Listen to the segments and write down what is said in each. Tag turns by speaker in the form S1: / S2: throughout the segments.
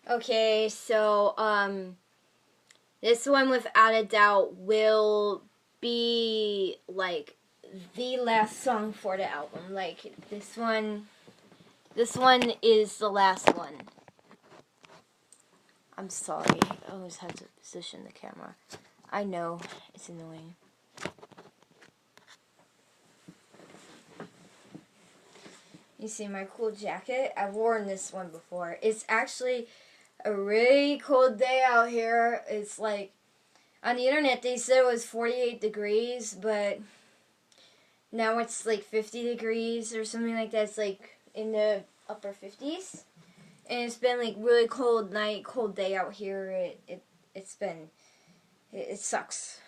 S1: Okay, so this one without a doubt will be like the last song for the album. Like this one is the last one. I'm sorry. I always have to position the camera. I know it's annoying. You see my cool jacket? I've worn this one before. It's actually a really cold day out here. It's like, on the internet they said it was 48 degrees, but now it's like 50 degrees or something like that. It's like in the upper 50s. And it's been like really cold night, cold day out here. It sucks.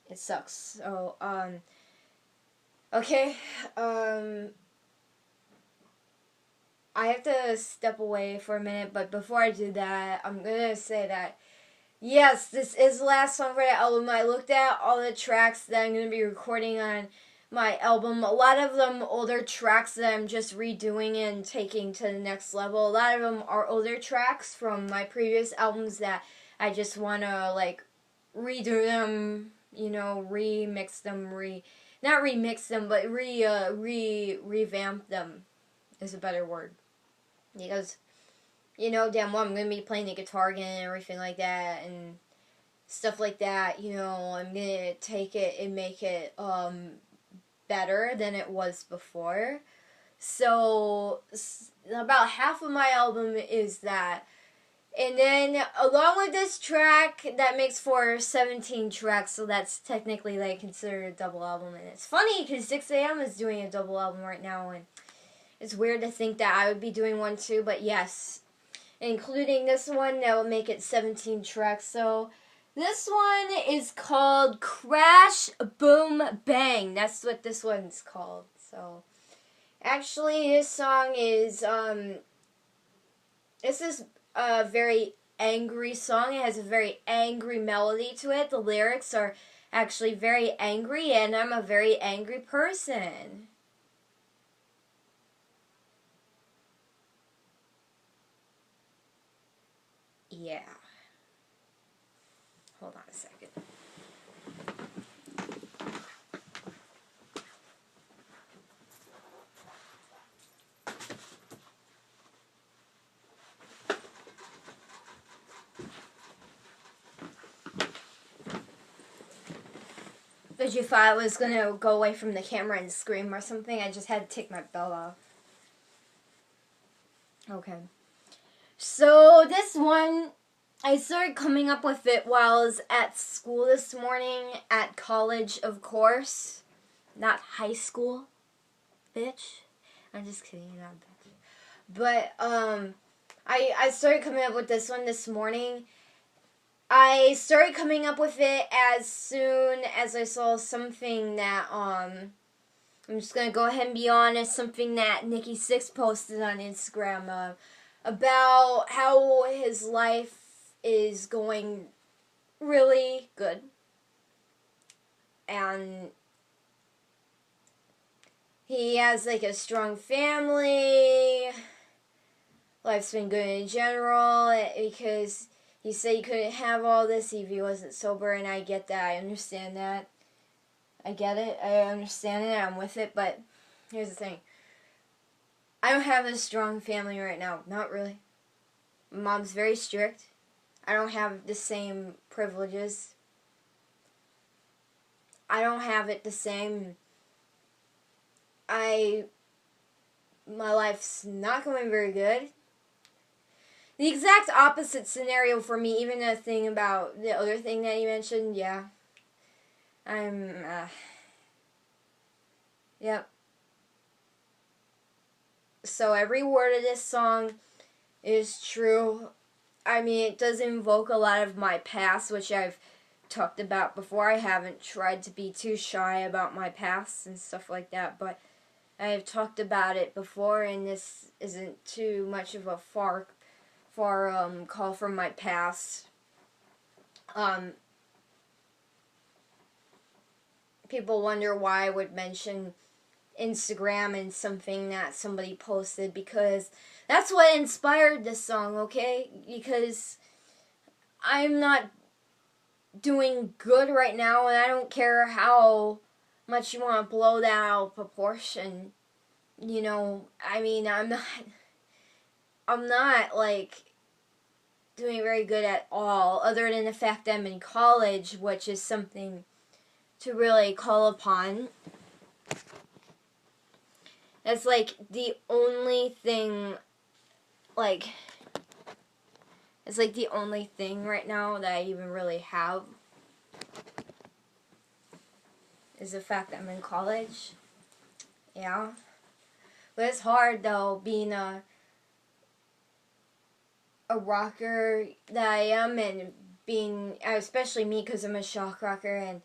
S1: It sucks. So, okay, I have to step away for a minute, but before I do that, I'm gonna say that, yes, this is the last song for the album. I looked at all the tracks that I'm gonna be recording on my album. A lot of them older tracks that I'm just redoing and taking to the next level. A lot of them are older tracks from my previous albums that I just wanna, like, redo them, remix them, not remix them, but revamp them is a better word. Because, damn well I'm going to be playing the guitar again and everything like that and stuff like that. I'm going to take it and make it better than it was before. So, about half of my album is that. And then, along with this track, that makes for 17 tracks, so that's technically, like, considered a double album. And it's funny, because 6am is doing a double album right now, and it's weird to think that I would be doing one too, but yes. Including this one, that will make it 17 tracks. So, this one is called Crash, Boom, Bang. That's what this one's called. So, actually, this song is, this is a very angry song. It has a very angry melody to it. The lyrics are actually very angry, and I'm a very angry person. Yeah. Hold on a second. But you thought I was going to go away from the camera and scream or something? I just had to take my belt off. Okay. So this one, I started coming up with it while I was at school this morning, at college, of course. Not high school, bitch. I'm just kidding, you're not a bitch. But, I started coming up with this one this morning. I started coming up with it as soon as I saw something that, I'm just gonna go ahead and be honest, something that Nikki Sixx posted on Instagram, about how his life is going really good. And he has, like, a strong family. Life's been good in general, because he said he couldn't have all this if he wasn't sober, and I get that. I understand that. I get it. I understand it. I'm with it. But here's the thing. I don't have a strong family right now. Not really. My mom's very strict. I don't have the same privileges. I don't have it the same. My life's not going very good. The exact opposite scenario for me, even the thing about the other thing that you mentioned, yeah. Yep. So every word of this song is true. I mean, it does invoke a lot of my past, which I've talked about before. I haven't tried to be too shy about my past and stuff like that, but I have talked about it before, and this isn't too much of a far call from my past. People wonder why I would mention Instagram and something that somebody posted, because that's what inspired this song, okay? Because I'm not doing good right now, and I don't care how much you want to blow that out of proportion. You know, I mean, I'm not like doing very good at all, other than the fact that I'm in college, which is something to really call upon. That's like the only thing, like, it's like the only thing right now that I even really have is the fact that I'm in college. Yeah. But it's hard though, being a rocker that I am, and being, especially me, because I'm a shock rocker, and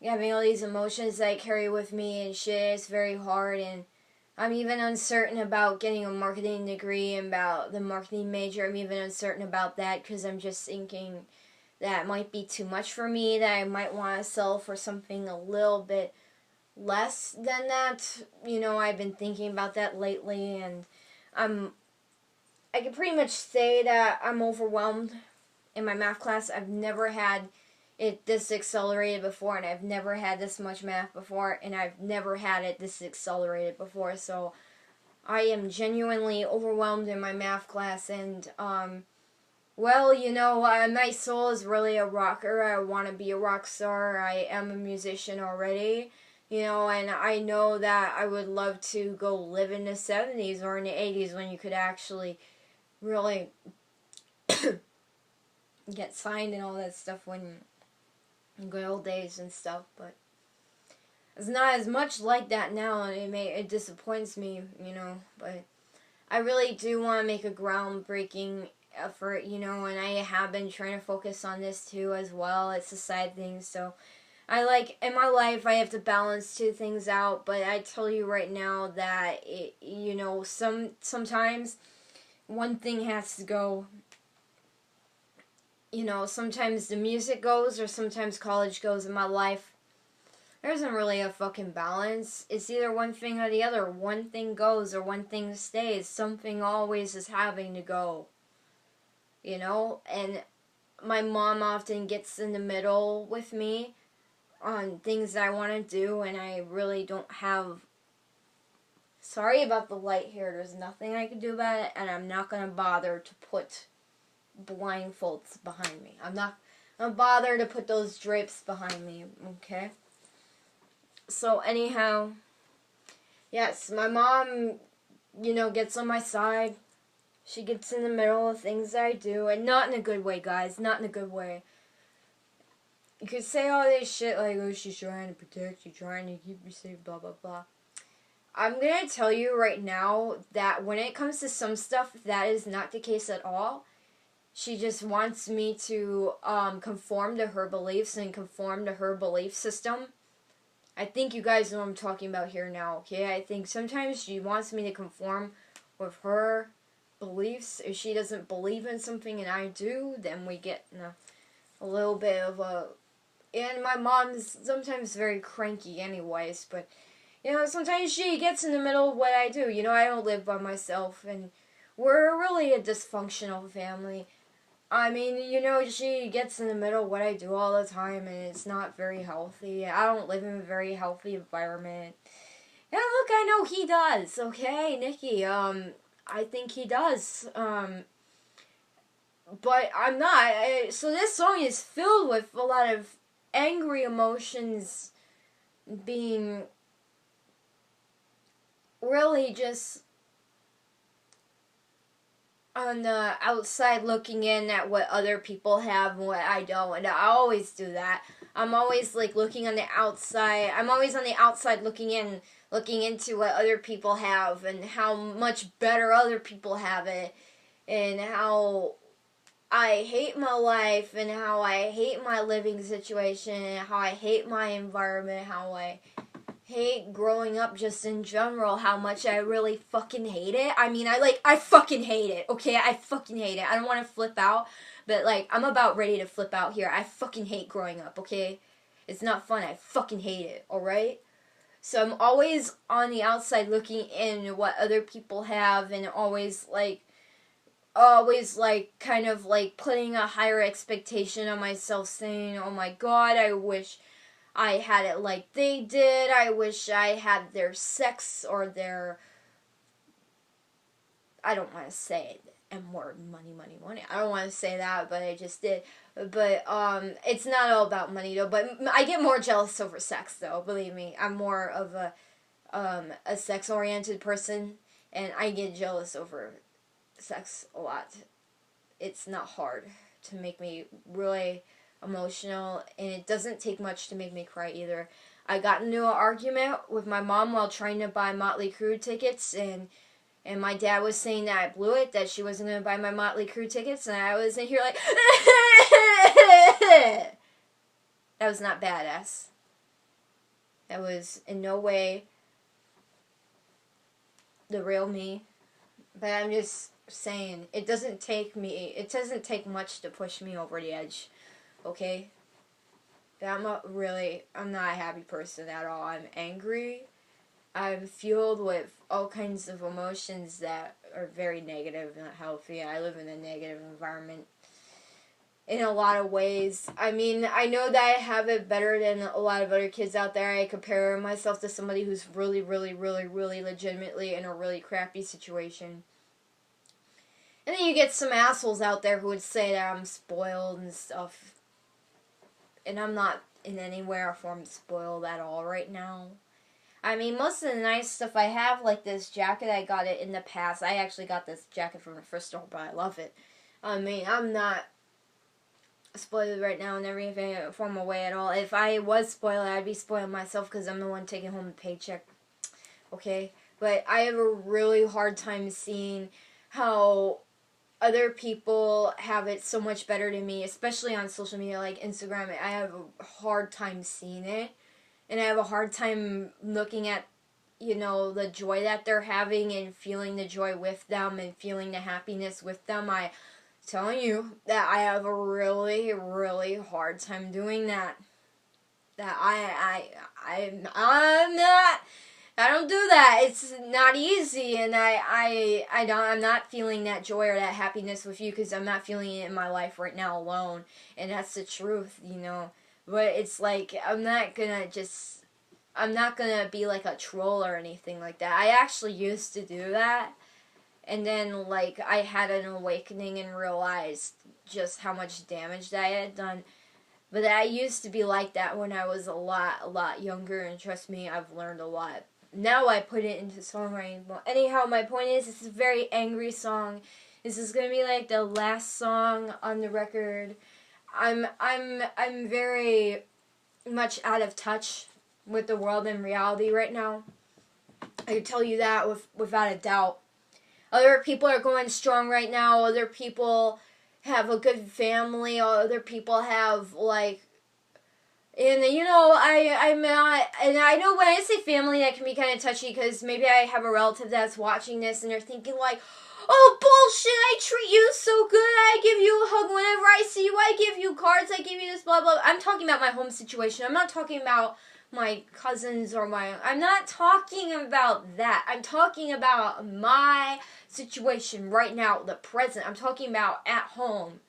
S1: having all these emotions that I carry with me and shit. It's very hard, and I'm even uncertain about getting a marketing degree and about the marketing major. I'm even uncertain about that because I'm just thinking that might be too much for me, that I might want to sell for something a little bit less than that. You know, I've been thinking about that lately, and I can pretty much say that I'm overwhelmed in my math class. I've never had it this accelerated before, and I've never had this much math before, and I've never had it this accelerated before. So I am genuinely overwhelmed in my math class, and well, you know, my soul is really a rocker. I want to be a rock star. I am a musician already, you know, and I know that I would love to go live in the 70s or in the 80s when you could actually really get signed and all that stuff, when in good old days and stuff. But it's not as much like that now, and it disappoints me, you know. But I really do want to make a groundbreaking effort, you know, and I have been trying to focus on this too as well. It's a side thing, so I like, in my life I have to balance two things out. But I tell you right now that it, you know, sometimes one thing has to go. You know, sometimes the music goes, or sometimes college goes in my life. There isn't really a fucking balance. It's either one thing or the other. One thing goes or one thing stays. Something always is having to go. You know? And my mom often gets in the middle with me on things that I want to do, and I really don't have... Sorry about the light here. There's nothing I can do about it, and I'm not going to bother to put blindfolds behind me. I'm not going to bother to put those drapes behind me, okay? So anyhow, yes, my mom, you know, gets on my side. She gets in the middle of things that I do, and not in a good way, guys, not in a good way. You could say all this shit like, oh, she's trying to protect you, trying to keep you safe, blah, blah, blah. I'm going to tell you right now that when it comes to some stuff, that is not the case at all. She just wants me to conform to her beliefs and conform to her belief system. I think you guys know what I'm talking about here now, okay? I think sometimes she wants me to conform with her beliefs. If she doesn't believe in something and I do, then we get in a little bit of a... And my mom's sometimes very cranky anyways, but, you know, sometimes she gets in the middle of what I do. You know, I don't live by myself, and we're really a dysfunctional family. I mean, you know, she gets in the middle of what I do all the time, and it's not very healthy. I don't live in a very healthy environment. Yeah, look, I know he does, okay, Nikki, I think he does, but I'm not. So this song is filled with a lot of angry emotions, being really just on the outside looking in at what other people have and what I don't, and I always do that. I'm always like looking on the outside. I'm always on the outside looking into what other people have and how much better other people have it, and how I hate my life, and how I hate my living situation, and how I hate my environment, how I hate growing up just in general, how much I really fucking hate it. I mean, I fucking hate it, okay? I fucking hate it. I don't want to flip out, but, like, I'm about ready to flip out here. I fucking hate growing up, okay? It's not fun. I fucking hate it, alright? So I'm always on the outside looking in at what other people have, and always kind of like putting a higher expectation on myself, saying, oh my god, I wish I had it like they did. I wish I had their sex or their, I don't want to say it, and more money, money, money. I don't want to say that, but I just did. But it's not all about money though. But I get more jealous over sex though. Believe me, I'm more of a sex oriented person, and I get jealous over sex a lot. It's not hard to make me really emotional, and it doesn't take much to make me cry either. I got into an argument with my mom while trying to buy Motley Crue tickets, and my dad was saying that I blew it, that she wasn't going to buy my Motley Crue tickets, and I was in here like, that was not badass. That was in no way the real me. But I'm just saying, it doesn't take much to push me over the edge, okay? But I'm not a happy person at all. I'm angry. I'm fueled with all kinds of emotions that are very negative and not healthy. I live in a negative environment in a lot of ways. I mean, I know that I have it better than a lot of other kids out there. I compare myself to somebody who's really, really, really, really legitimately in a really crappy situation. And then you get some assholes out there who would say that I'm spoiled and stuff. And I'm not in any way or form spoiled at all right now. I mean, most of the nice stuff I have, like this jacket, I got it in the past. I actually got this jacket from the first store, but I love it. I mean, I'm not spoiled right now in every form of way at all. If I was spoiled, I'd be spoiling myself because I'm the one taking home the paycheck. Okay? But I have a really hard time seeing how other people have it so much better than me, especially on social media like Instagram. I have a hard time seeing it. And I have a hard time looking at, the joy that they're having and feeling the joy with them and feeling the happiness with them. I'm telling you that I have a really, really hard time doing that. That I don't do that. It's not easy, and I'm not feeling that joy or that happiness with you because I'm not feeling it in my life right now alone, and that's the truth, But it's like, I'm not gonna be like a troll or anything like that. I actually used to do that. And then, like, I had an awakening and realized just how much damage that I had done. But I used to be like that when I was a lot younger. And trust me, I've learned a lot. Now I put it into songwriting. But anyhow, my point is, it's a very angry song. This is gonna be like the last song on the record. I'm very much out of touch with the world and reality right now. I can tell you that without a doubt. Other people are going strong right now. Other people have a good family. Other people have and I'm not, and I know when I say family that can be kind of touchy because maybe I have a relative that's watching this and they're thinking like, oh, bullshit, I treat you so good, I give you a hug whenever I see you, I give you cards, I give you this, blah, blah. I'm talking about my home situation. I'm not talking about my cousins or I'm not talking about that. I'm talking about my situation right now, the present. I'm talking about at home.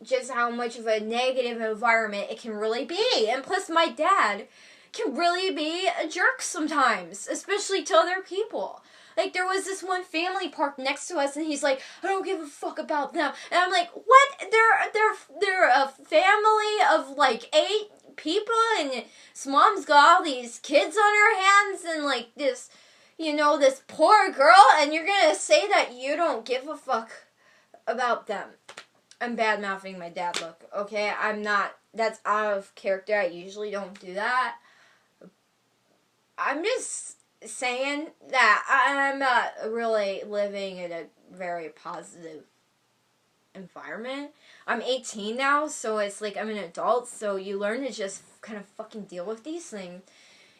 S1: Just how much of a negative environment it can really be. And plus my dad can really be a jerk sometimes, especially to other people. Like, there was this one family parked next to us, and he's like, I don't give a fuck about them. And I'm like, what? They're a family of, 8 people, and his mom's got all these kids on her hands, and, this, this poor girl, and you're gonna say that you don't give a fuck about them. I'm bad-mouthing my dad, look, okay? I'm not, that's out of character. I usually don't do that. I'm just saying that I'm not really living in a very positive environment. I'm 18 now, so it's like I'm an adult, so you learn to just kind of fucking deal with these things,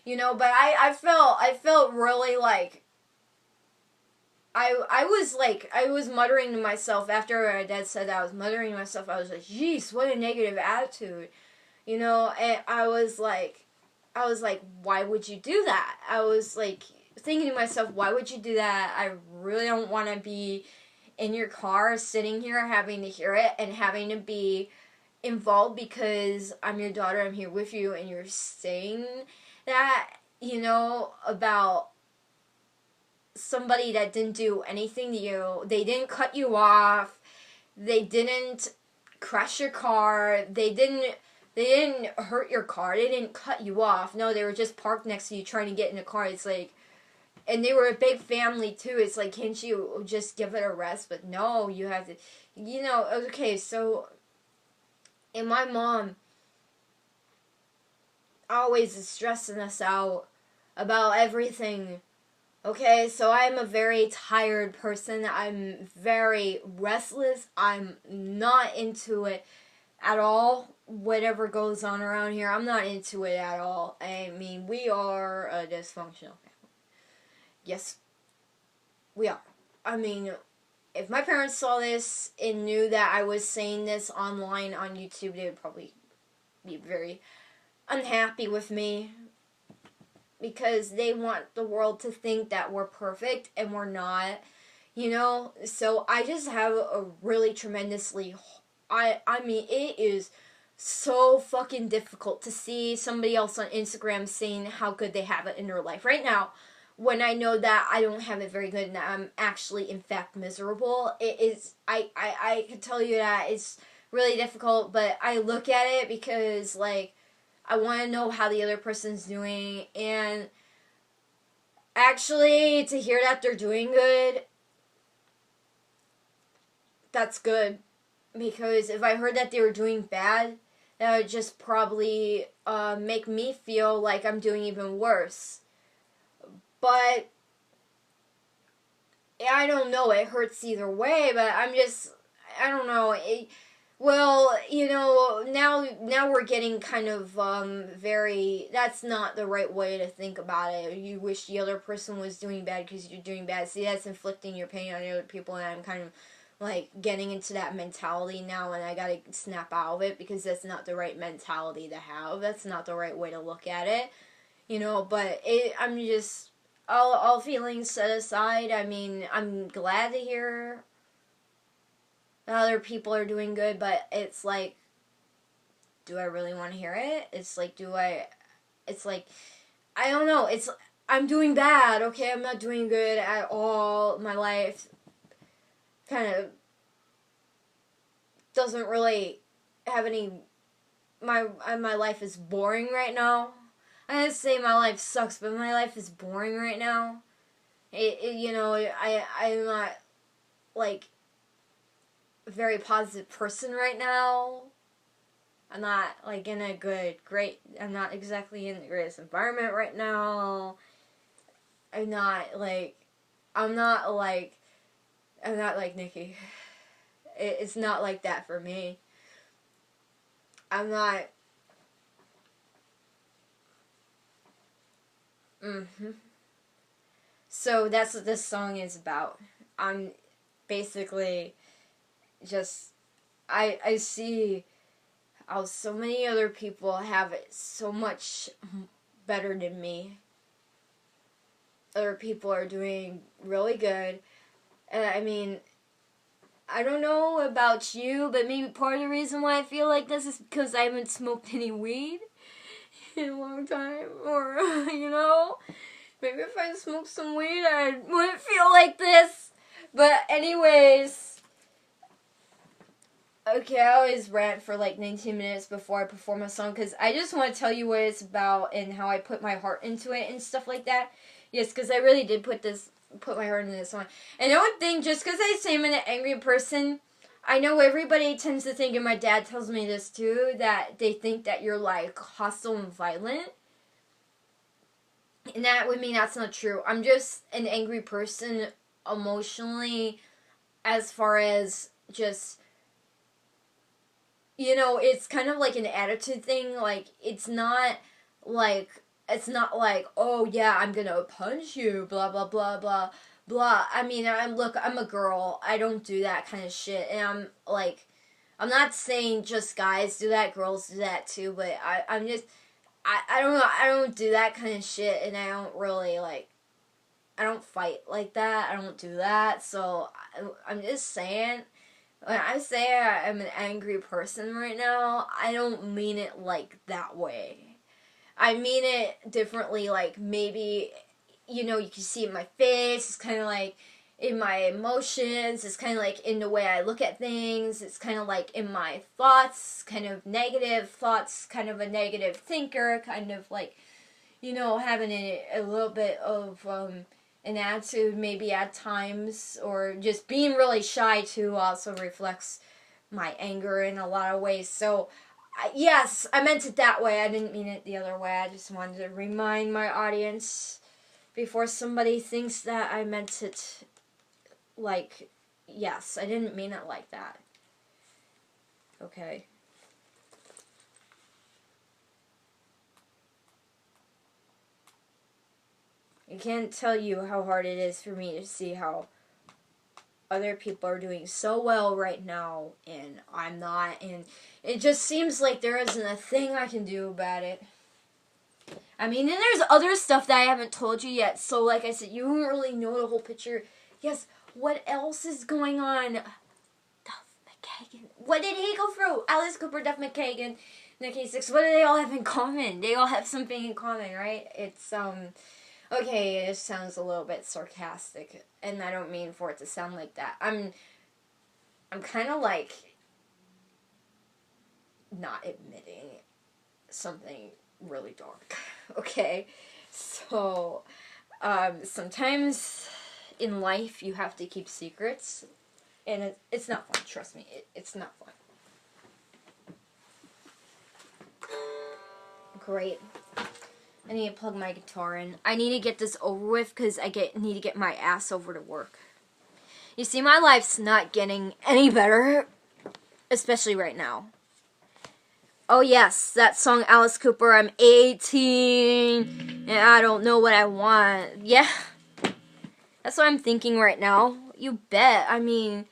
S1: but I felt really I was muttering to myself after my dad said that. I was muttering to myself. I was like, jeez, what a negative attitude, and I was like, I was like, why would you do that? I was like thinking to myself, why would you do that? I really don't want to be in your car sitting here having to hear it and having to be involved because I'm your daughter, I'm here with you, and you're saying that, about somebody that didn't do anything to you. They didn't cut you off. They didn't crash your car. They didn't hurt your car. They didn't cut you off. No, they were just parked next to you trying to get in the car. It's like, and they were a big family too. It's like, can't you just give it a rest? But no, you have to, okay, so, and my mom always is stressing us out about everything. Okay, so I'm a very tired person. I'm very restless. I'm not into it at all. Whatever goes on around here, I'm not into it at all. I mean, we are a dysfunctional family. Yes, we are. I mean, if my parents saw this and knew that I was saying this online on YouTube, they would probably be very unhappy with me. Because they want the world to think that we're perfect and we're not, So I just have a really tremendously, I mean, it is so fucking difficult to see somebody else on Instagram saying how good they have it in their life right now, when I know that I don't have it very good and that I'm actually, in fact, miserable. It is, I can tell you that it's really difficult, but I look at it because, like, I want to know how the other person's doing, and actually, to hear that they're doing good, that's good, because if I heard that they were doing bad, that would just probably make me feel like I'm doing even worse. But I don't know, it hurts either way, but I don't know, now we're getting kind of very, that's not the right way to think about it. You wish the other person was doing bad because you're doing bad. See, that's inflicting your pain on other people, and I'm kind of like getting into that mentality now, and I gotta snap out of it because that's not the right mentality to have. That's not the right way to look at it, but I'm just, all feelings set aside, I mean, I'm glad to hear other people are doing good, but it's like, do I really want to hear it? It's like, I don't know, I'm doing bad, okay? I'm not doing good at all. My life kind of doesn't really have any, my life is boring right now. I didn't say my life sucks, but my life is boring right now. I'm not, like, a very positive person right now. I'm not, like, I'm not exactly in the greatest environment right now. I'm not like Nikki. It's not like that for me. I'm not. So that's what this song is about. I'm basically just, I see how so many other people have it so much better than me. Other people are doing really good. And I mean, I don't know about you, but maybe part of the reason why I feel like this is because I haven't smoked any weed in a long time. Or, maybe if I smoked some weed, I wouldn't feel like this. But anyways, okay, I always rant for like 19 minutes before I perform a song because I just want to tell you what it's about and how I put my heart into it and stuff like that. Yes, because I really did put my heart into this song. And the one thing, just because I say I'm an angry person, I know everybody tends to think, and my dad tells me this too, that they think that you're like hostile and violent. And that would mean that's not true. I'm just an angry person emotionally, as far as just, it's kind of like an attitude thing. Like, it's not like, oh yeah, I'm gonna punch you, blah, blah, blah, blah, blah. I mean, I'm a girl. I don't do that kind of shit. And I'm not saying just guys do that, girls do that too, but I don't know, I don't do that kind of shit, and I don't really, like, I don't fight like that, I don't do that, so I'm just saying, when I say I'm an angry person right now, I don't mean it like that way. I mean it differently, like, maybe, you know, you can see it in my face, it's kind of like, in my emotions, it's kind of like in the way I look at things, it's kind of like in my thoughts, kind of negative thoughts, kind of a negative thinker, kind of like, you know, having a little bit of an attitude maybe at times, or just being really shy too also reflects my anger in a lot of ways. So, yes, I meant it that way, I didn't mean it the other way, I just wanted to remind my audience before somebody thinks that I meant it like, yes, I didn't mean it like that. Okay. I can't tell you how hard it is for me to see how other people are doing so well right now, and I'm not, and it just seems like there isn't a thing I can do about it. I mean, and there's other stuff that I haven't told you yet, so like I said, you don't really know the whole picture. Yes, what else is going on? Duff McKagan. What did he go through? Alice Cooper, Duff McKagan, Nikki Sixx. What do they all have in common? They all have something in common, right? It's, okay, it sounds a little bit sarcastic, and I don't mean for it to sound like that. I'm kind of like not admitting something really dark, okay? So, sometimes in life you have to keep secrets, and it's not fun, trust me, it's not fun. Great. I need to plug my guitar in. I need to get this over with because I need to get my ass over to work. You see, my life's not getting any better, especially right now. Oh yes, that song Alice Cooper, I'm 18, and I don't know what I want. Yeah, that's what I'm thinking right now. You bet. I mean,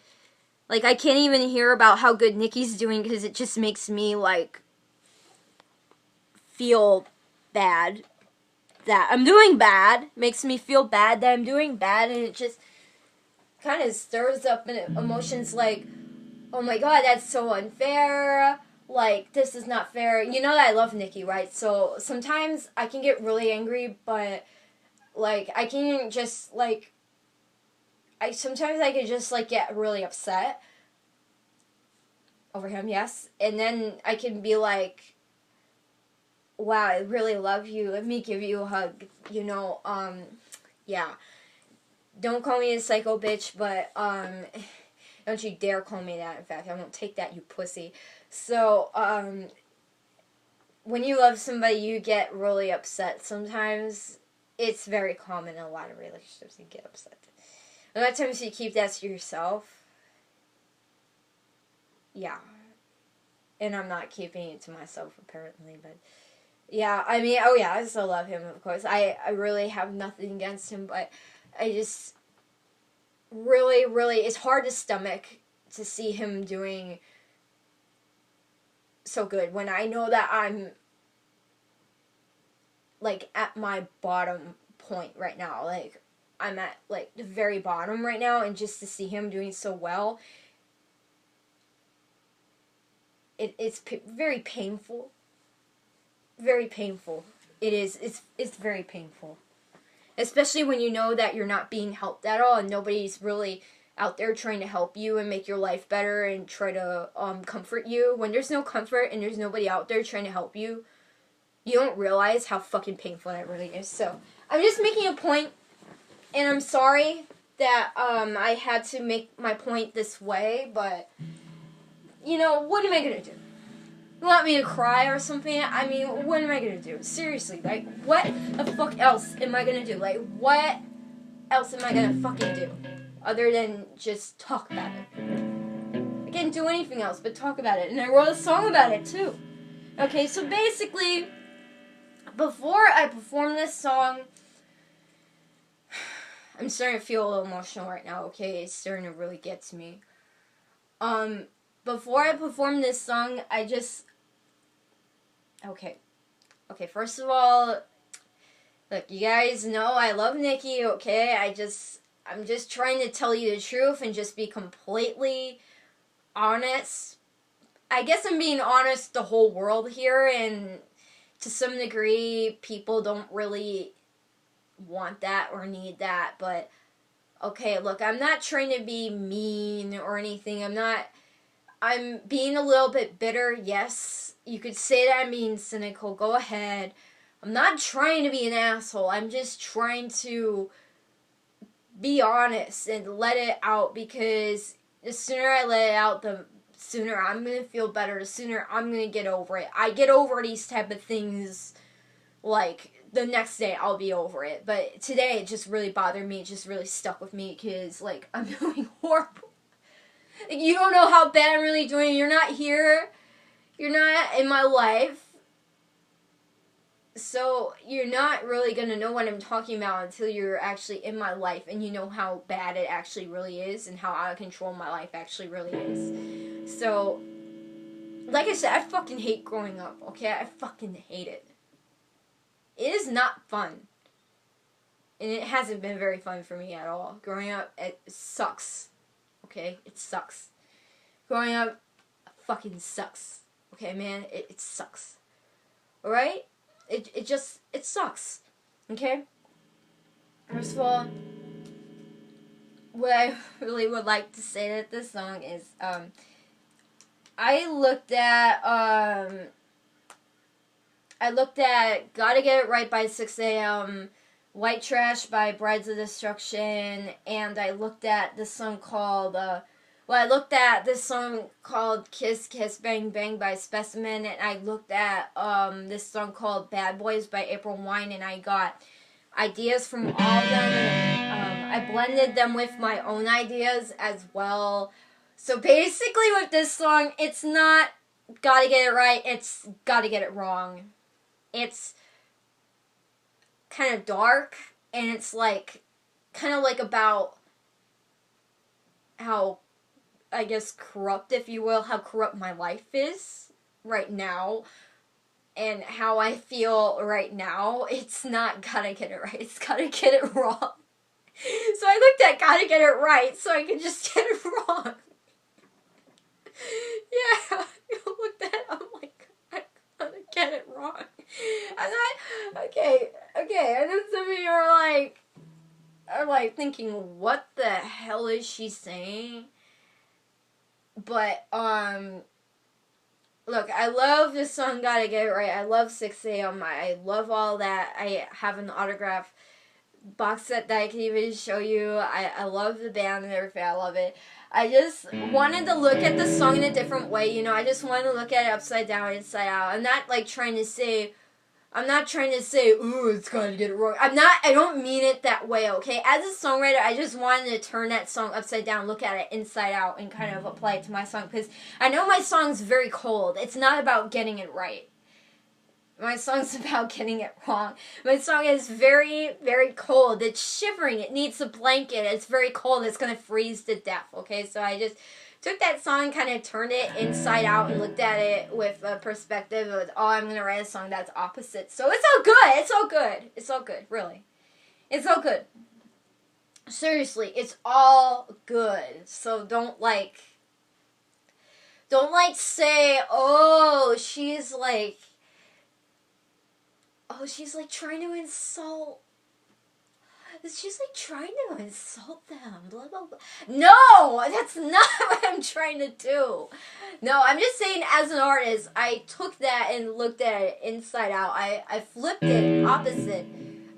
S1: like, I can't even hear about how good Nikki's doing because it just makes me, like, feel bad that I'm doing bad. Makes me feel bad that I'm doing bad, and it just kind of stirs up emotions like, oh my god, that's so unfair. Like, this is not fair. You know that I love Nikki, right? So sometimes I can get really angry, but, like, I can just, like, sometimes I can just, like, get really upset over him, yes. And then I can be like, wow, I really love you. Let me give you a hug. You know, yeah. Don't call me a psycho bitch, but, don't you dare call me that. In fact, I won't take that, you pussy. So, when you love somebody, you get really upset. Sometimes it's very common in a lot of relationships, you get upset. A lot of times you keep that to yourself. Yeah. And I'm not keeping it to myself, apparently, but yeah, I mean, oh yeah, I still love him, of course. I really have nothing against him, but I just really, really, it's hard to stomach to see him doing so good when I know that I'm, like, at my bottom point right now. Like, I'm at, like, the very bottom right now, and just to see him doing so well, it's very painful. Very painful. It is. It's very painful. Especially when you know that you're not being helped at all, and nobody's really out there trying to help you and make your life better and try to comfort you. When there's no comfort and there's nobody out there trying to help you, you don't realize how fucking painful that really is. So, I'm just making a point, and I'm sorry that I had to make my point this way, but, you know, what am I gonna do? You want me to cry or something? I mean, what am I gonna do? Seriously, like, what the fuck else am I gonna do? Like, what else am I gonna fucking do? Other than just talk about it. I can't do anything else but talk about it. And I wrote a song about it, too. Okay, so basically, before I perform this song, I'm starting to feel a little emotional right now, okay? It's starting to really get to me. Before I perform this song, okay. Okay, first of all, look, you guys know I love Nikki, okay? I'm just trying to tell you the truth and just be completely honest. I guess I'm being honest the whole world here, and to some degree, people don't really want that or need that, but okay, look, I'm not trying to be mean or anything. I'm being a little bit bitter, yes. You could say that I'm being cynical, go ahead. I'm not trying to be an asshole. I'm just trying to be honest and let it out, because the sooner I let it out, the sooner I'm going to feel better, the sooner I'm going to get over it. I get over these type of things, like, the next day I'll be over it. But today it just really bothered me. It just really stuck with me because, like, I'm doing horrible. Like, you don't know how bad I'm really doing. You're not here. You're not in my life. So you're not really going to know what I'm talking about until you're actually in my life and you know how bad it actually really is and how out of control my life actually really is. So, like I said, I fucking hate growing up, okay? I fucking hate it. It is not fun. And it hasn't been very fun for me at all. Growing up, it sucks. Okay? It sucks. Growing up fucking sucks. Okay, man? It sucks. Alright? It sucks. Okay? First of all, what I really would like to say to this song is, I looked at Gotta Get It Right by 6 a.m., White Trash by Brides of Destruction, and I looked at this song called, Kiss Kiss Bang Bang by Specimen, and I looked at this song called Bad Boys by April Wine, and I got ideas from all of them, and I blended them with my own ideas as well. So basically with this song, it's not Gotta Get It Right, it's Gotta Get It Wrong. It's kind of dark, and it's like, kind of like about how, I guess, corrupt, if you will, how corrupt my life is right now, and how I feel right now. It's not Gotta Get It Right, it's Gotta Get It Wrong. So I looked at Gotta Get It Right so I could just get it wrong. Yeah, I looked at it, I'm like, I gotta get it wrong. Okay, and then some of you are like thinking, what the hell is she saying? But, look, I love this song, Gotta Get It Right. I love 6 a.m. I love all that. I have an autograph box set that I can even show you. I love the band and everything. I love it. I just wanted to look at the song in a different way, you know. I just wanted to look at it upside down, inside out. I'm not trying to say, ooh, it's gotta get it wrong. I don't mean it that way, okay? As a songwriter, I just wanted to turn that song upside down, look at it inside out, and kind of apply it to my song. Because I know my song's very cold. It's not about getting it right. My song's about getting it wrong. My song is very, very cold. It's shivering. It needs a blanket. It's very cold. It's going to freeze to death, okay? So I just took that song, kind of turned it inside out, and looked at it with a perspective of, oh, I'm going to write a song that's opposite. So it's all good. It's all good. It's all good, really. It's all good. Seriously, it's all good. So don't say, oh, she's trying to insult. She's trying to insult them. Blah, blah, blah. No, that's not what I'm trying to do. No, I'm just saying, as an artist, I took that and looked at it inside out. I flipped it opposite.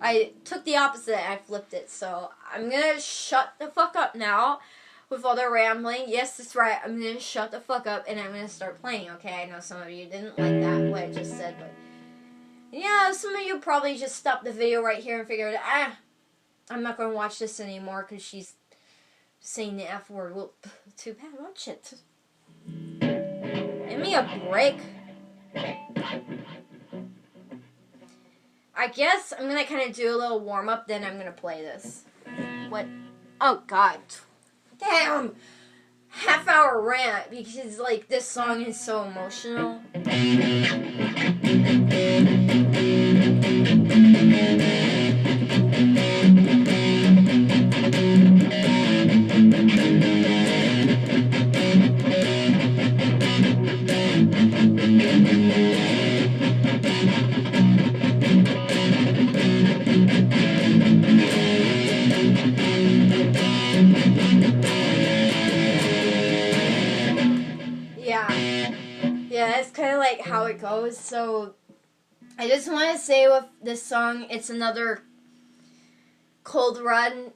S1: I took the opposite and I flipped it. So I'm gonna shut the fuck up now with all the rambling. Yes, that's right. I'm gonna shut the fuck up and I'm gonna start playing. Okay, I know some of you didn't like that, what I just said, but yeah, some of you probably just stopped the video right here and figured, I'm not going to watch this anymore because she's saying the F word. Well, too bad, watch it. Give me a break. I guess I'm going to kind of do a little warm-up, then I'm going to play this. What? Oh, God. Damn! Half-hour rant because, this song is so emotional. like how it goes. So I just want to say with this song, it's another cold run.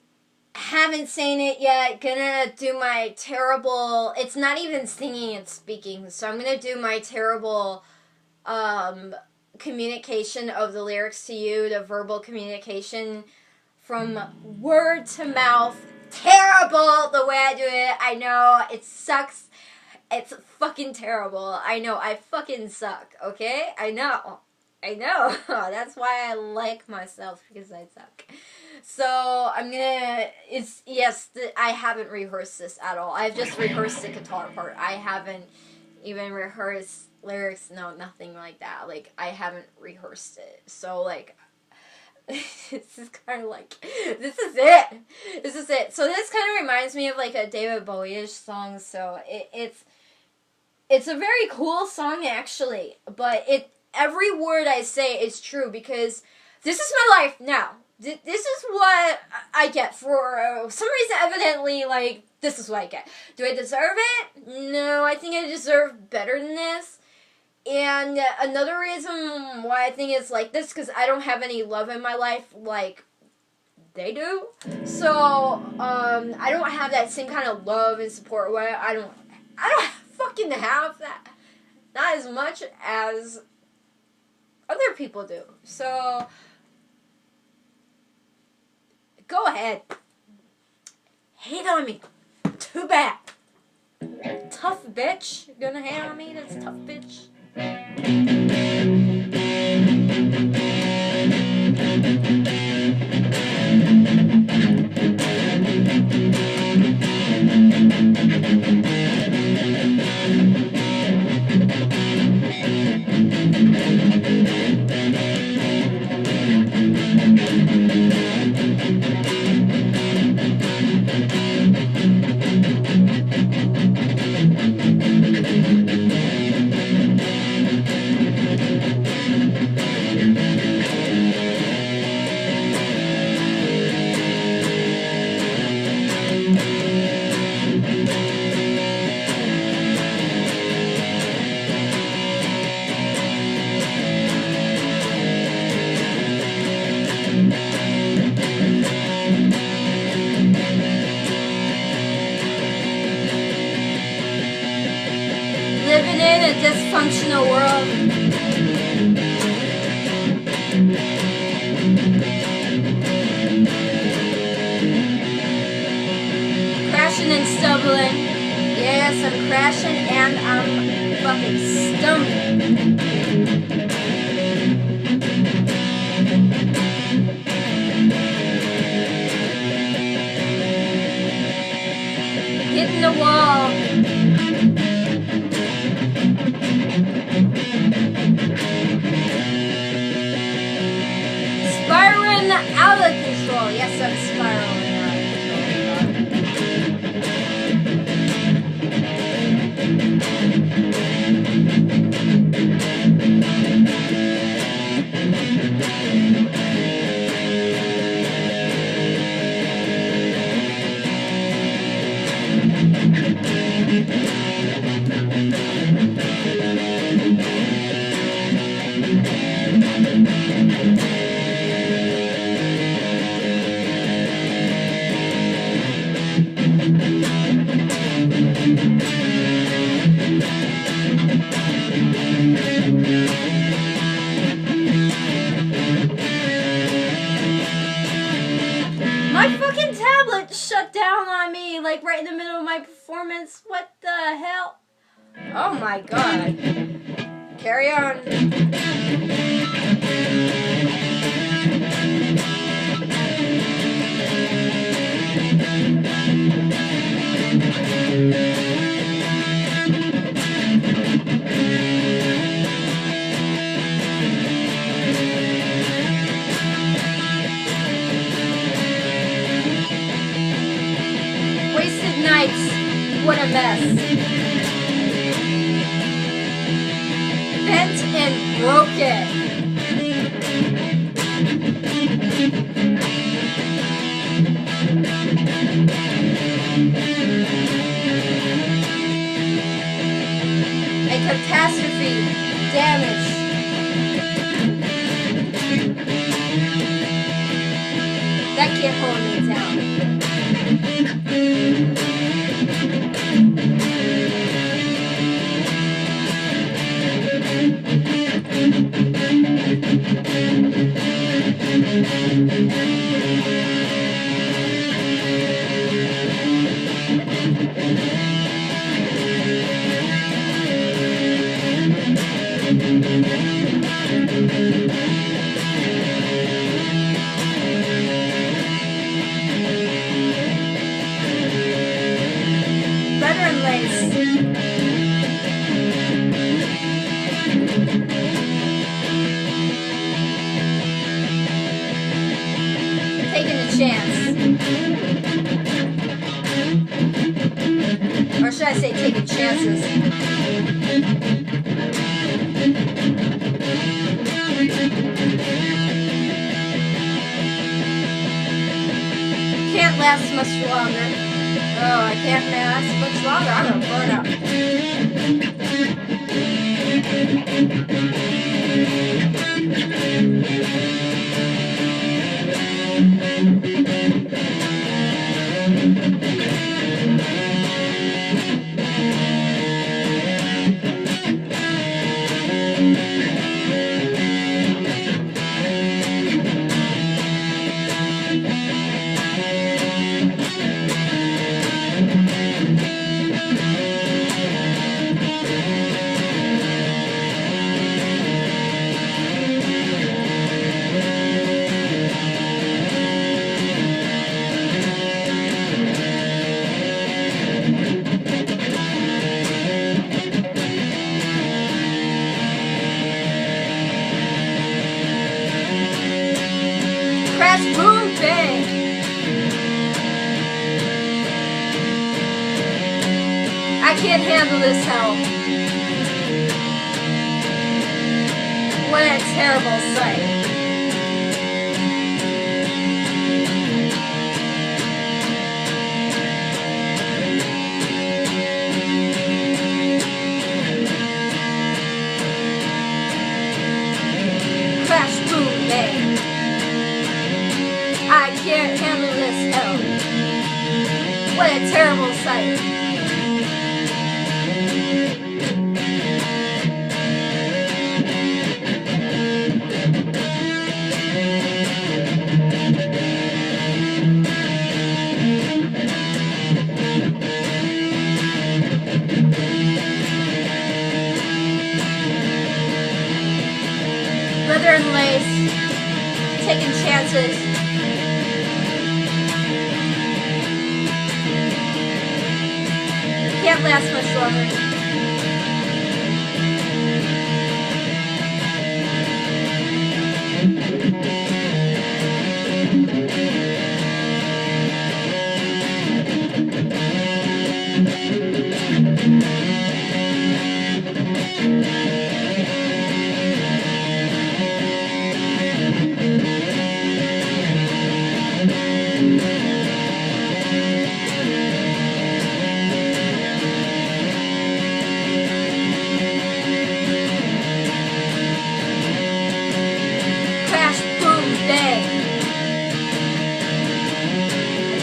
S1: Haven't seen it yet. Gonna do my terrible. It's not even singing; it's speaking. So I'm gonna do my terrible communication of the lyrics to you, the verbal communication from word to mouth. Terrible the way I do it. I know it sucks. It's fucking terrible. I know I fucking suck. Okay, I know. That's why I like myself, because I suck. So I'm gonna. I haven't rehearsed this at all. I've just rehearsed the guitar part. I haven't even rehearsed lyrics. No, nothing like that. Like, I haven't rehearsed it. So like, this is kind of like, this is it. So this kind of reminds me of like a David Bowie-ish song. So it's a very cool song actually, but every word I say is true, because this is my life now. This is what I get for some reason. Evidently, like, this is what I get. Do I deserve it? No, I think I deserve better than this. And another reason why I think it's like this, because I don't have any love in my life like they do. So I don't have that same kind of love and support. Where I don't fucking have that. Not as much as other people do. So go ahead. Hate on me. Too bad. Tough bitch. You're gonna hate on me? That's tough bitch. Living in a dysfunctional world. Crashing and stumbling. Yes, I'm crashing and I'm fucking stumbling. Hitting the wall. Spiraling out of control. Yes, I'm spiraling My fucking tablet shut down on me, like right in the middle of my performance. What the hell? Oh my god. Carry on. Wasted nights. What a mess. Bent and broken. A catastrophe. That can't hold me down. Leather and lace. Taking a chance. Or should I say taking chances? Can't last much longer. Oh, I can't last much longer. I'm gonna burn up. Crash, boom, bang. I can't handle this hell. What a terrible sight. Crash, boom, bang. I can't handle this hell. What a terrible sight. Leather and lace, taking chances. Can't last much longer.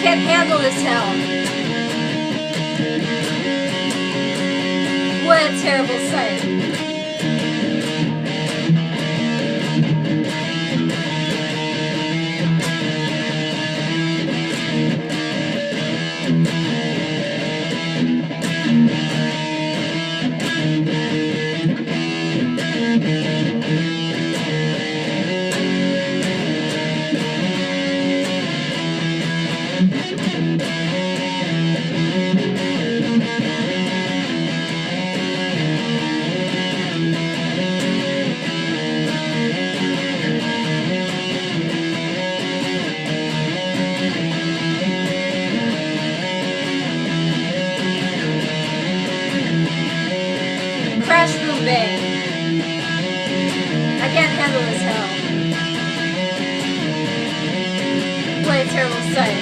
S1: Can't handle this hell. What a terrible sight. Crash, boom, bang. I can't handle this hell. What a terrible sight.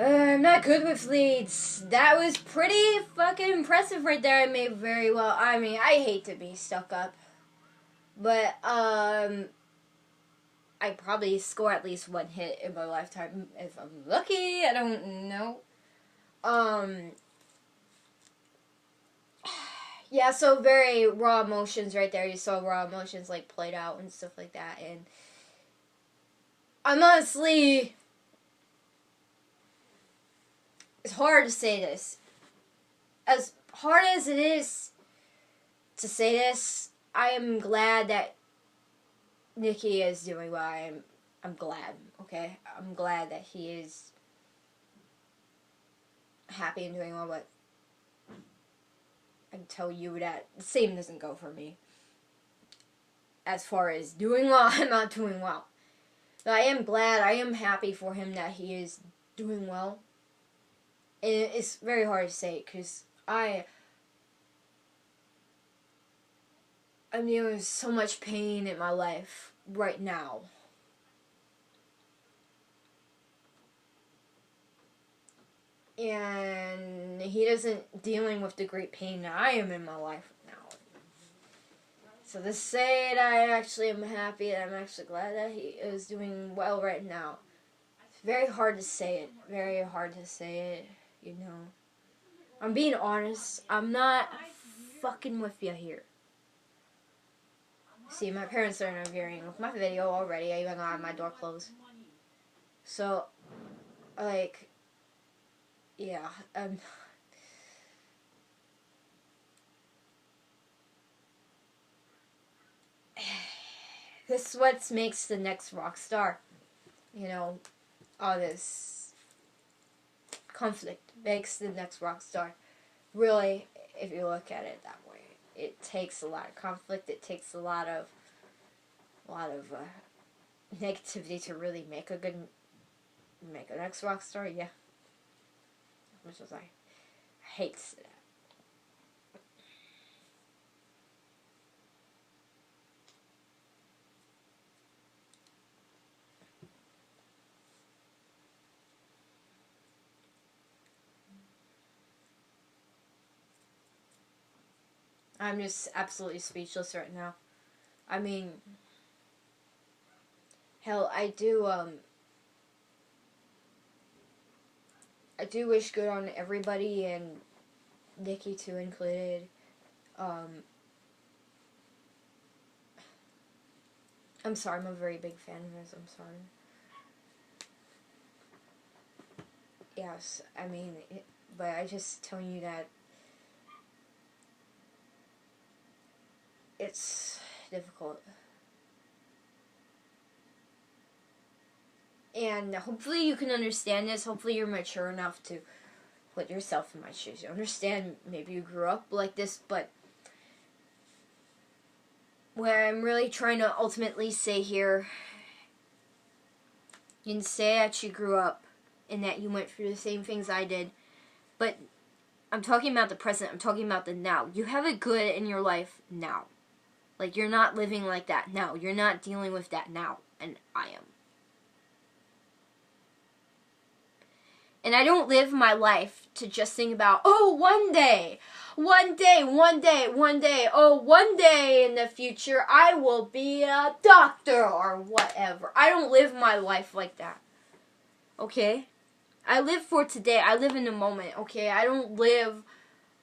S1: I'm not good with leads. That was pretty fucking impressive right there. I made very well. I mean, I hate to be stuck up. But, I probably score at least one hit in my lifetime. If I'm lucky, I don't know. Yeah, so very raw emotions right there. You saw raw emotions, like, played out and stuff like that. And I'm honestly... It's hard to say this. As hard as it is to say this, I am glad that Nikki is doing well. I'm glad, okay? I'm glad that he is happy and doing well, but I can tell you that the same doesn't go for me. As far as doing well, I'm not doing well. But I am glad, I am happy for him that he is doing well. And it's very hard to say, because I'm dealing with so much pain in my life right now. And he isn't dealing with the great pain that I am in my life now. So to say that I actually am happy, that I'm actually glad that he is doing well right now, it's very hard to say it. Very hard to say it, you know. I'm being honest. I'm not fucking with you here. See, my parents are interfering with my video already, even though I have my door closed. So, like, yeah, this is what makes the next rock star. You know, all this conflict makes the next rock star. Really, if you look at it that way, it takes a lot of conflict. It takes a lot of negativity to really make a next rock star. Yeah, as much as I hate to say that. I'm just absolutely speechless right now. I mean, hell, I do wish good on everybody, and Nikki too included. I'm sorry, I'm a very big fan of his, I'm sorry. Yes, I mean, but I just telling you that it's difficult. And hopefully you can understand this. Hopefully you're mature enough to put yourself in my shoes. You understand, maybe you grew up like this, but what I'm really trying to ultimately say here, you can say that you grew up and that you went through the same things I did, but I'm talking about the present. I'm talking about the now. You have it good in your life now. Like, you're not living like that now. You're not dealing with that now, and I am. And I don't live my life to just think about, oh, one day, oh, one day in the future I will be a doctor or whatever. I don't live my life like that. Okay? I live for today. I live in the moment, okay? I don't live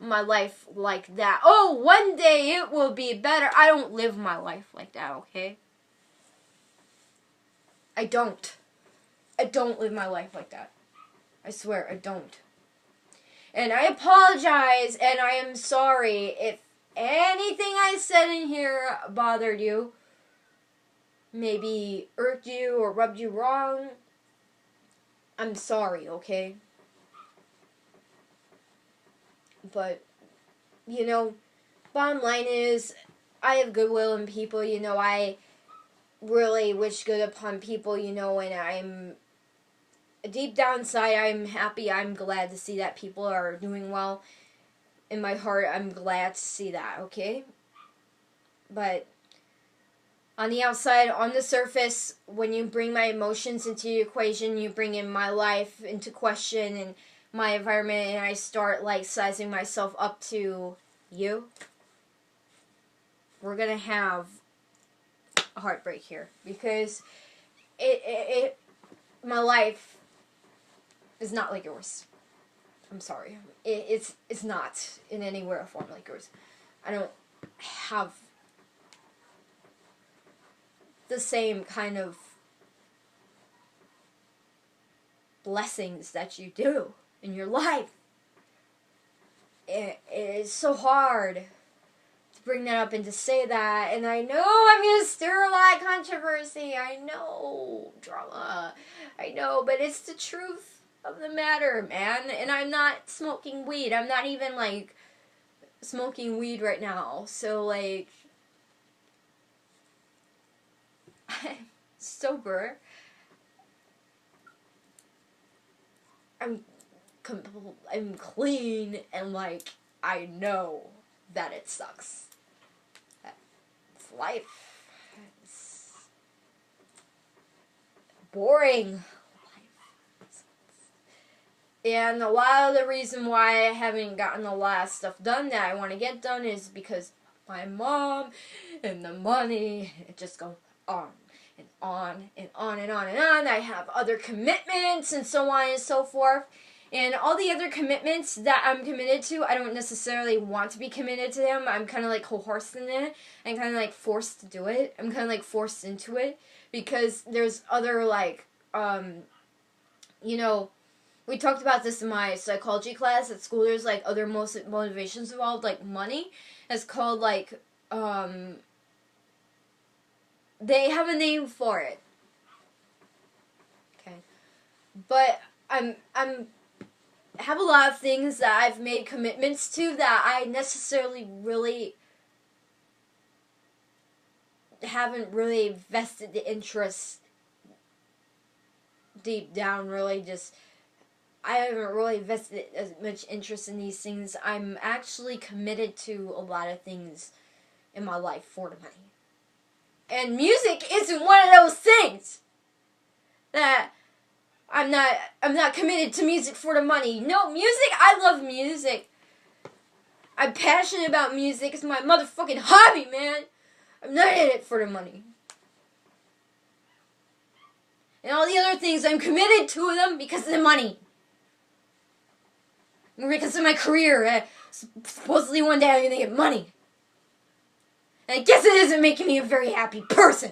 S1: my life like that. Oh, one day it will be better. I don't live my life like that, okay? I don't live my life like that. I swear, I don't. And I apologize, and I am sorry if anything I said in here bothered you, maybe irked you or rubbed you wrong. I'm sorry, okay? But, you know, bottom line is, I have goodwill in people, you know, I really wish good upon people, you know, and I'm, deep down inside, I'm happy, I'm glad to see that people are doing well. In my heart, I'm glad to see that, okay? But, On the outside, on the surface, when you bring my emotions into the equation, you bring in my life into question and my environment, and I start like sizing myself up to you, we're gonna have a heartbreak here, because my life is not like yours. I'm sorry. It's not in any way or form like yours. I don't have the same kind of blessings that you do in your life. It's so hard to bring that up and to say that, and I know I'm going to stir a lot of controversy. I know, drama. I know, but it's the truth of the matter, man. And I'm not smoking weed. I'm not even, like, smoking weed right now. So, like, I'm sober. I'm clean, and, like, I know that it sucks. It's life. It's boring. And a lot of the reason why I haven't gotten a lot of stuff done that I want to get done is because my mom and the money. It just goes on and on and on and on and on. I have other commitments and so on and so forth. And all the other commitments that I'm committed to, I don't necessarily want to be committed to them. I'm kind of like coerced in it. I'm kind of like forced to do it. I'm kind of like forced into it. Because there's other like, you know, we talked about this in my psychology class at school. There's like other motivations involved, like money. It's called like, they have a name for it. Okay. But I'm have a lot of things that I've made commitments to that I necessarily really haven't really vested the interest deep down, really just I haven't really vested as much interest in these things. I'm actually committed to a lot of things in my life for the money. And music isn't one of those things that I'm not committed to music for the money. No, music, I love music. I'm passionate about music. It's my motherfucking hobby, man. I'm not in it for the money. And all the other things, I'm committed to them because of the money. Because of my career. Supposedly one day I'm going to get money. And I guess it isn't making me a very happy person.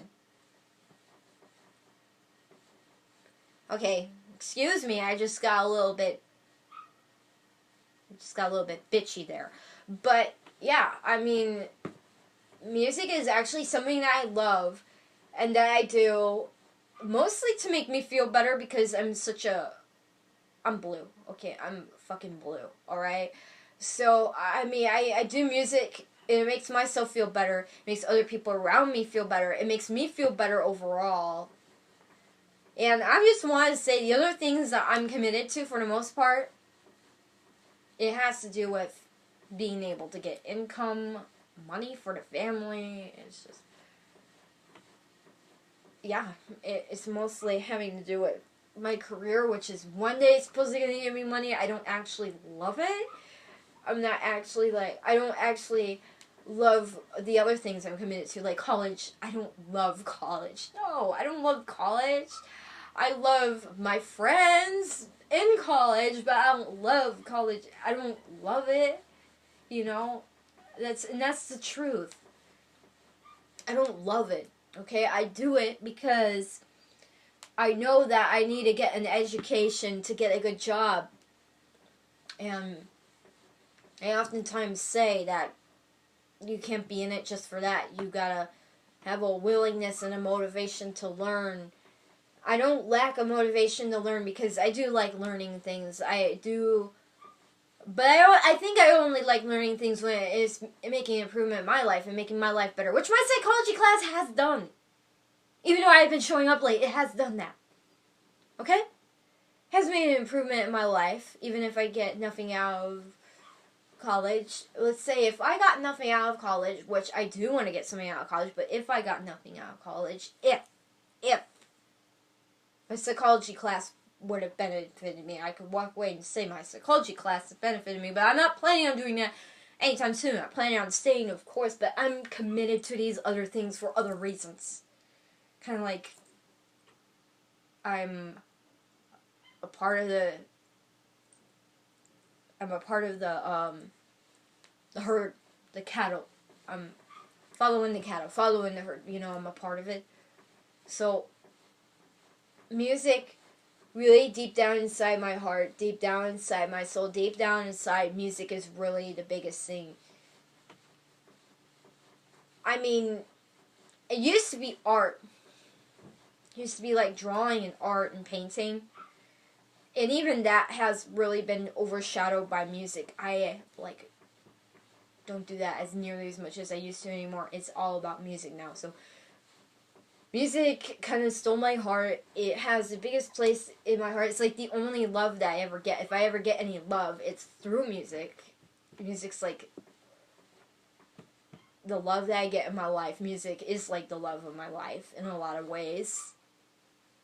S1: Okay, excuse me, I just got a little bit bitchy there. But, yeah, I mean, music is actually something that I love and that I do mostly to make me feel better because I'm blue. Okay, I'm fucking blue, alright? So, I mean, I do music, and it makes myself feel better, it makes other people around me feel better, it makes me feel better overall. And I just want to say the other things that I'm committed to for the most part, it has to do with being able to get income, money for the family. It's just, yeah, it's mostly having to do with my career, which is one day supposedly going to give me money. I don't actually love it. I don't actually love the other things I'm committed to, like college. I don't love college. No, I don't love college. I love my friends in college, but I don't love college. I don't love it, you know? That's the truth. I don't love it, okay? I do it because I know that I need to get an education to get a good job. And I oftentimes say that you can't be in it just for that. You gotta have a willingness and a motivation to learn. I don't lack a motivation to learn because I do like learning things. I do, but I think I only like learning things when it is making an improvement in my life and making my life better, which my psychology class has done. Even though I've been showing up late, it has done that. Okay? Has made an improvement in my life, even if I get nothing out of college, let's say if I got nothing out of college, which I do want to get something out of college, but if I got nothing out of college, if a psychology class would have benefited me, I could walk away and say my psychology class has benefited me, but I'm not planning on doing that anytime soon. I'm planning on staying, of course, but I'm committed to these other things for other reasons. Kind of like I'm a part of the herd, the cattle. I'm following the cattle, following the herd. I'm a part of it. So, music, really deep down inside my heart, deep down inside my soul, deep down inside, music is really the biggest thing. I mean, it used to be art. It used to be like drawing and art and painting. And even that has really been overshadowed by music. I, don't do that as nearly as much as I used to anymore. It's all about music now. So, music kind of stole my heart. It has the biggest place in my heart. It's like the only love that I ever get. If I ever get any love, it's through music. Music's like the love that I get in my life. Music is like the love of my life in a lot of ways.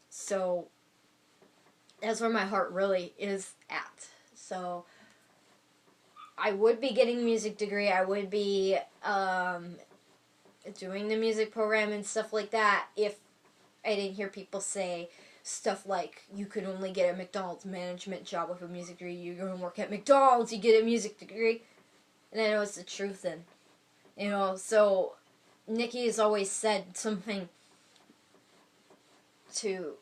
S1: So, that's where my heart really is at. So, I would be getting a music degree. I would be doing the music program and stuff like that if I didn't hear people say stuff like, you could only get a McDonald's management job with a music degree. You're going to work at McDonald's, you get a music degree. And I know it's the truth then. So Nikki has always said something to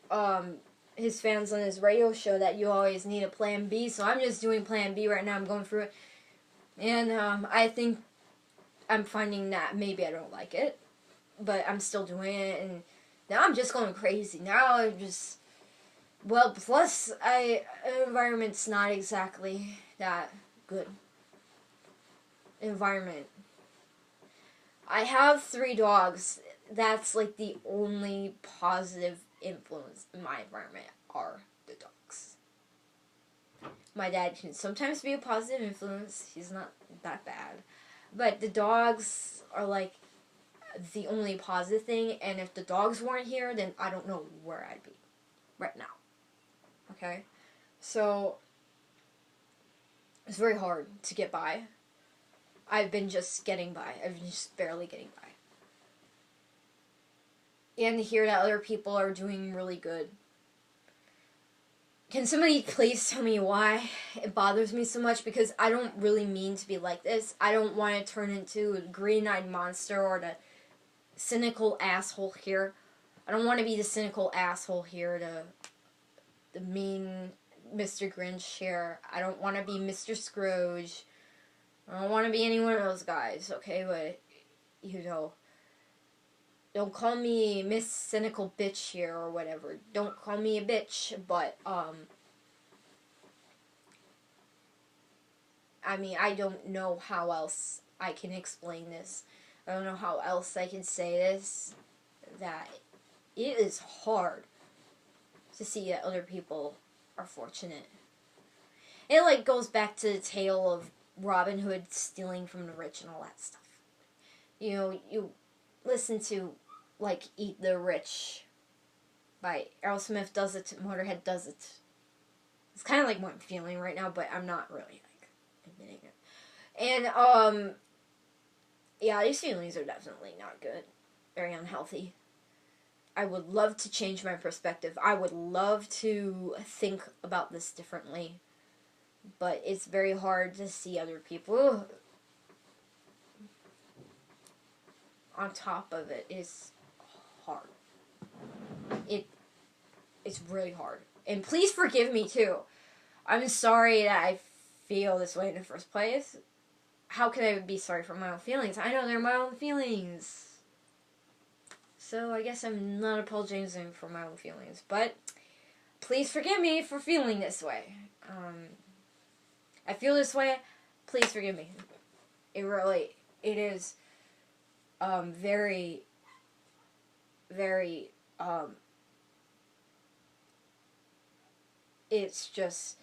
S1: his fans on his radio show that you always need a plan B. So I'm just doing plan B right now. I'm going through it. And I think I'm finding that maybe I don't like it, but I'm still doing it. And now I'm just going crazy. Now I'm just, plus environment's not exactly that good. Environment. I have 3 dogs. That's like the only positive influence in my environment are the dogs. My dad can sometimes be a positive influence. He's not that bad. But the dogs are like the only positive thing. And if the dogs weren't here, then I don't know where I'd be right now. Okay? So, it's very hard to get by. I've been just getting by. I've been just barely getting by. And to hear that other people are doing really good. Can somebody please tell me why it bothers me so much? Because I don't really mean to be like this. I don't want to turn into a green-eyed monster or the cynical asshole here. I don't want to be the cynical asshole here, the mean Mr. Grinch here. I don't want to be Mr. Scrooge. I don't want to be any one of those guys, okay? But, don't call me Miss Cynical Bitch here or whatever. Don't call me a bitch, but, I mean, I don't know how else I can explain this. I don't know how else I can say this. That it is hard to see that other people are fortunate. It, goes back to the tale of Robin Hood stealing from the rich and all that stuff. You listen to, Eat the Rich by Aerosmith does it, Motorhead does it. It's kind of like what I'm feeling right now, but I'm not really, admitting it. And, yeah, these feelings are definitely not good. Very unhealthy. I would love to change my perspective. I would love to think about this differently. But it's very hard to see other people. On top of it is hard. It's really hard. And please forgive me too. I'm sorry that I feel this way in the first place. How can I be sorry for my own feelings? I know they're my own feelings. So I guess I'm not apologizing for my own feelings. But please forgive me for feeling this way. I feel this way. Please forgive me. It is very, very, it's just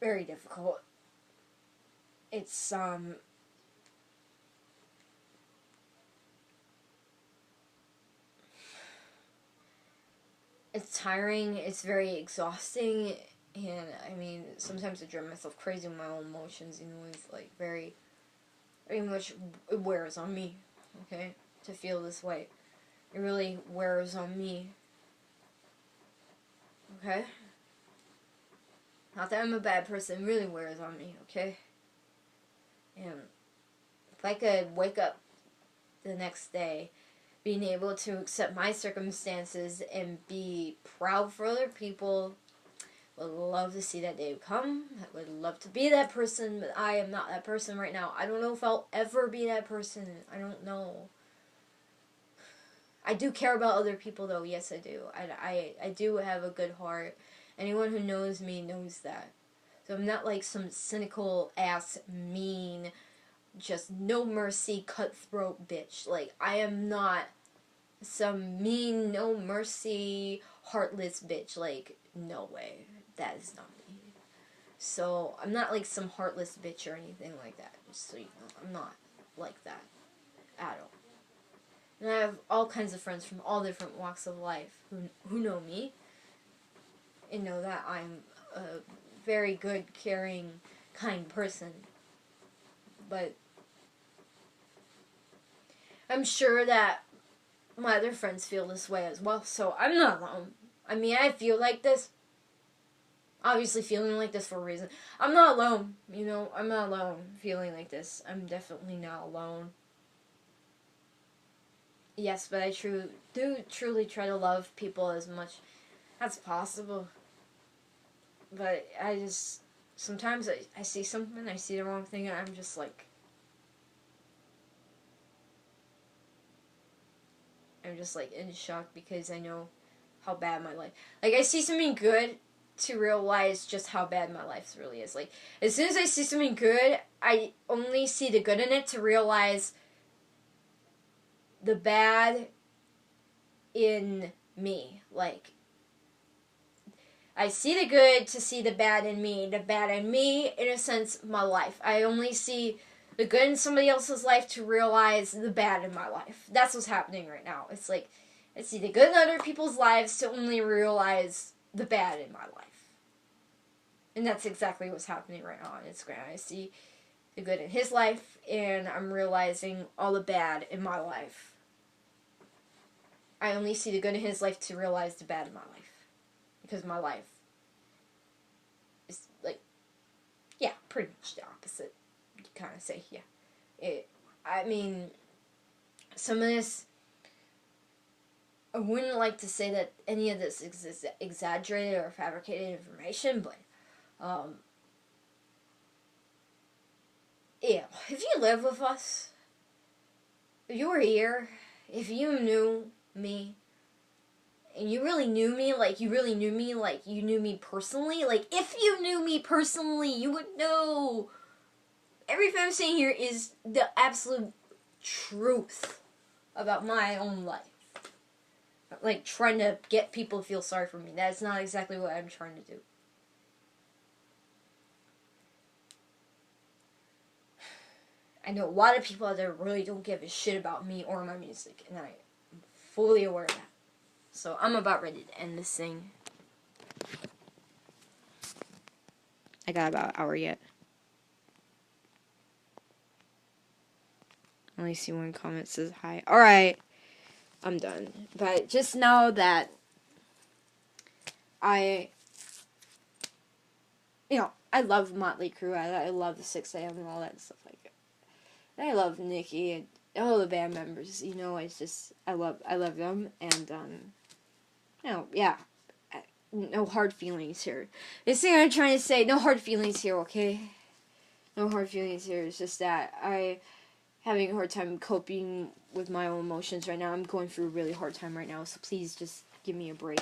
S1: very difficult. it's it's tiring, it's very exhausting, and I mean, sometimes I drive myself crazy with my own emotions, it's like very much, it wears on me, okay, to feel this way. It really wears on me, okay? Not that I'm a bad person, it really wears on me, okay? And if I could wake up the next day being able to accept my circumstances and be proud for other people, would love to see that day come. I would love to be that person, but I am not that person right now. I don't know if I'll ever be that person. I don't know. I do care about other people, though. Yes, I do. I do have a good heart. Anyone who knows me knows that. So I'm not like some cynical ass, mean, just no mercy, cutthroat bitch. Like, I am not some mean, no mercy, heartless bitch. Like, no way. That is not me. So, I'm not like some heartless bitch or anything like that. Just so you know, I'm not like that at all. And I have all kinds of friends from all different walks of life who know me and know that I'm a very good, caring, kind person. But I'm sure that my other friends feel this way as well, so I'm not alone. I mean, I feel like this. Obviously feeling like this for a reason. I'm not alone, I'm not alone feeling like this. I'm definitely not alone. Yes, but I do truly try to love people as much as possible. But I just, sometimes I see something, I see the wrong thing, and I'm just like, in shock because I know how bad my life, like, I see something good to realize just how bad my life really is. Like, as soon as I see something good, I only see the good in it to realize the bad in me. Like, I see the good to see the bad in me. The bad in me, in a sense, my life. I only see the good in somebody else's life to realize the bad in my life. That's what's happening right now. It's like, I see the good in other people's lives to only realize the bad in my life. And that's exactly what's happening right now on Instagram. I see the good in his life, and I'm realizing all the bad in my life. I only see the good in his life to realize the bad in my life. Because my life is, like, yeah, pretty much the opposite. You kind of say, yeah. I mean, some of this, I wouldn't like to say that any of this is exaggerated or fabricated information, but, yeah, if you live with us, if you were here, if you knew me, and you really knew me, like, you knew me personally, like, if you knew me personally, you would know. Everything I'm saying here is the absolute truth about my own life. Like, trying to get people to feel sorry for me. That's not exactly what I'm trying to do. I know a lot of people out there really don't give a shit about me or my music, and I'm fully aware of that. So I'm about ready to end this thing. I got about an hour yet. I only see one comment says hi. Alright, I'm done. But just know that I love Motley Crue. I love the 6 a.m. and all that stuff like that. And I love Nikki and all the band members. It's just, I love them. And, yeah. No hard feelings here. This thing I'm trying to say, no hard feelings here, okay? No hard feelings here. It's just that I having a hard time coping with my own emotions right now. I'm going through a really hard time right now, so please just give me a break.